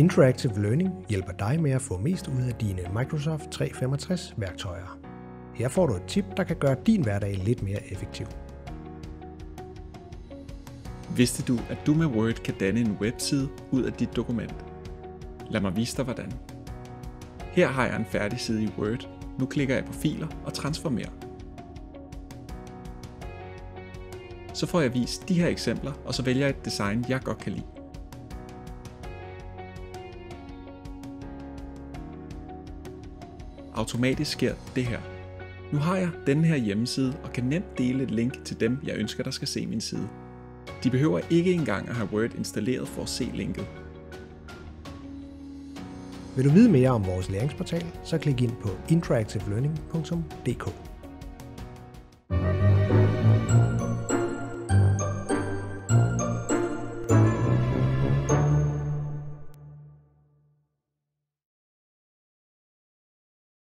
Interactive Learning hjælper dig med at få mest ud af dine Microsoft 365 værktøjer. Her får du et tip, der kan gøre din hverdag lidt mere effektiv. Vidste du, at du med Word kan danne en webside ud af dit dokument? Lad mig vise dig hvordan. Her har jeg en færdig side i Word. Nu klikker jeg på Filer og Transformer. Så får jeg vist de her eksempler, og så vælger jeg et design, jeg godt kan lide. Automatisk sker det her. Nu har jeg denne her hjemmeside og kan nemt dele et link til dem, jeg ønsker, der skal se min side. De behøver ikke engang at have Word installeret for at se linket. Vil du vide mere om vores læringsportal, så klik ind på interactivelearning.dk.